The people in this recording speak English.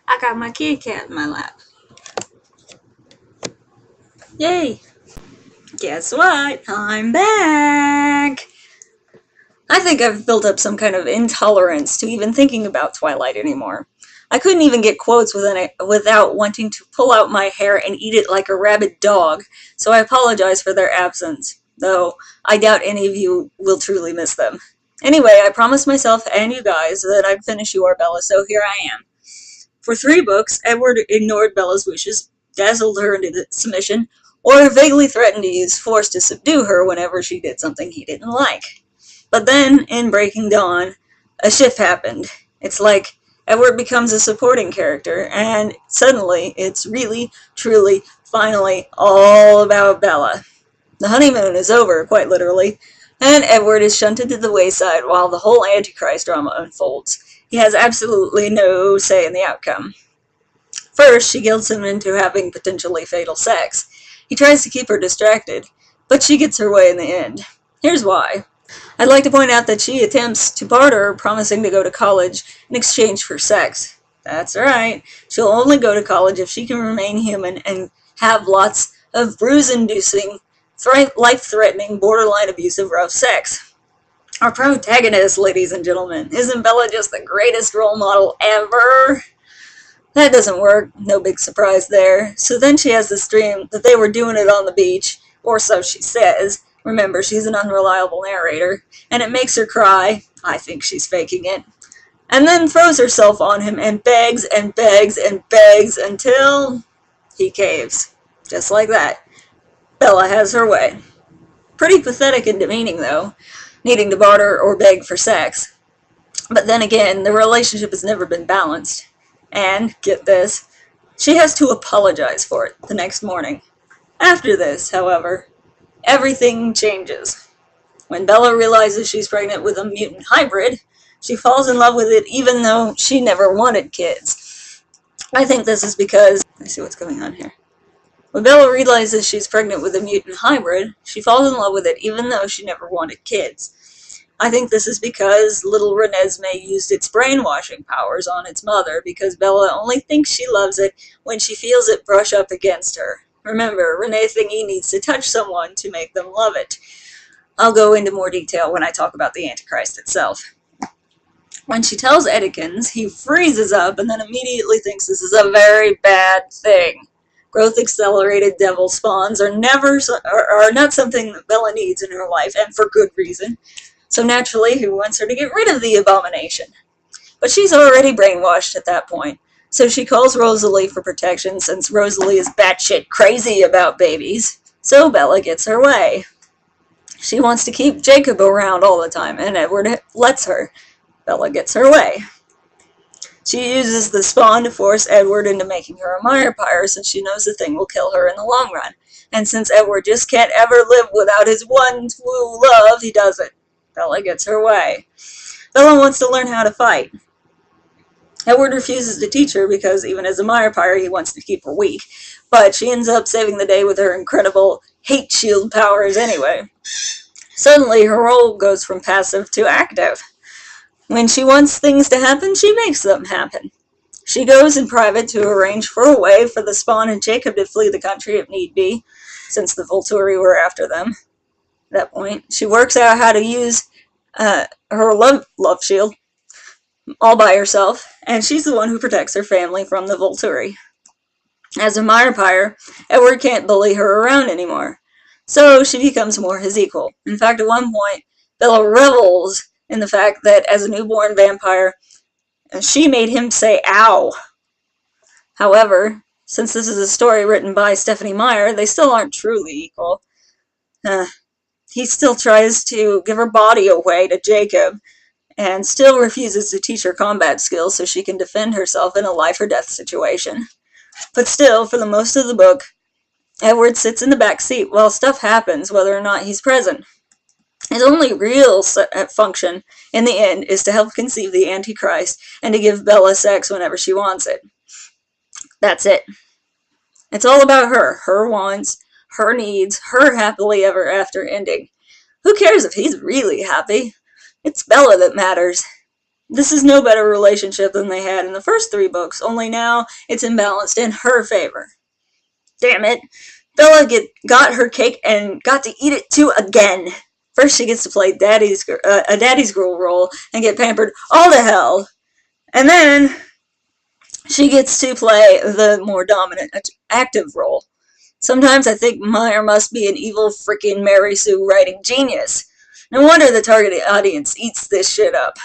I got my kitty cat in my lap. Yay! Guess what? I'm back! I think I've built up some kind of intolerance to even thinking about Twilight anymore. I couldn't even get quotes without wanting to pull out my hair and eat it like a rabid dog, so I apologize for their absence, though I doubt any of you will truly miss them. Anyway, I promised myself and you guys that I'd finish You Are Bella, so here I am. For 3 books, Edward ignored Bella's wishes, dazzled her into submission, or vaguely threatened to use force to subdue her whenever she did something he didn't like. But then, in Breaking Dawn, a shift happened. It's like Edward becomes a supporting character, and suddenly it's really, truly, finally all about Bella. The honeymoon is over, quite literally, and Edward is shunted to the wayside while the whole Antichrist drama unfolds. He has absolutely no say in the outcome. First, she guilts him into having potentially fatal sex. He tries to keep her distracted, but she gets her way in the end. Here's why. I'd like to point out that she attempts to barter, promising to go to college in exchange for sex. That's right. She'll only go to college if she can remain human and have lots of bruise-inducing, life-threatening, borderline abusive rough sex. Our protagonist, ladies and gentlemen, isn't Bella just the greatest role model ever? That doesn't work, no big surprise there. So then she has this dream that they were doing it on the beach, or so she says. Remember, she's an unreliable narrator, and it makes her cry. I think she's faking it. And then throws herself on him and begs and begs and begs until he caves. Just like that. Bella has her way. Pretty pathetic and demeaning, though, needing to barter or beg for sex. But then again, the relationship has never been balanced. And, get this, she has to apologize for it the next morning. After this, however, everything changes. When Bella realizes she's pregnant with a mutant hybrid, she falls in love with it even though she never wanted kids. I think this is because... Let's see what's going on here. When Bella realizes she's pregnant with a mutant hybrid, she falls in love with it even though she never wanted kids. I think this is because little Renesmee used its brainwashing powers on its mother because Bella only thinks she loves it when she feels it brush up against her. Remember, Renee Thingy needs to touch someone to make them love it. I'll go into more detail when I talk about the Antichrist itself. When she tells Edikins, he freezes up and then immediately thinks this is a very bad thing. Growth-accelerated devil spawns are not something that Bella needs in her life, and for good reason. So naturally, he wants her to get rid of the abomination. But she's already brainwashed at that point. So she calls Rosalie for protection since Rosalie is batshit crazy about babies. So Bella gets her way. She wants to keep Jacob around all the time, and Edward lets her. Bella gets her way. She uses the spawn to force Edward into making her a Myrepyre since she knows the thing will kill her in the long run. And since Edward just can't ever live without his one true love, he does it. Bella gets her way. Bella wants to learn how to fight. Edward refuses to teach her because even as a Myrepyre, he wants to keep her weak. But she ends up saving the day with her incredible hate shield powers anyway. Suddenly, her role goes from passive to active. When she wants things to happen, she makes them happen. She goes in private to arrange for a way for the Spawn and Jacob to flee the country if need be, since the Volturi were after them. At that point, she works out how to use her love shield all by herself, and she's the one who protects her family from the Volturi. As a Myrepyre, Edward can't bully her around anymore, so she becomes more his equal. In fact, at one point, Bella revels in the fact that as a newborn vampire, she made him say ow. However, since this is a story written by Stephanie Meyer, they still aren't truly equal. He still tries to give her body away to Jacob, and still refuses to teach her combat skills so she can defend herself in a life-or-death situation. But still, for the most of the book, Edward sits in the back seat while stuff happens whether or not he's present. His only real function, in the end, is to help conceive the Antichrist and to give Bella sex whenever she wants it. That's it. It's all about her, her wants, her needs, her happily ever after ending. Who cares if he's really happy? It's Bella that matters. This is no better relationship than they had in the first 3 books, only now it's imbalanced in her favor. Damn it. Bella got her cake and got to eat it too again. First she gets to play a daddy's girl role and get pampered all to hell. And then she gets to play the more dominant, active role. Sometimes I think Meyer must be an evil freaking Mary Sue writing genius. No wonder the target audience eats this shit up.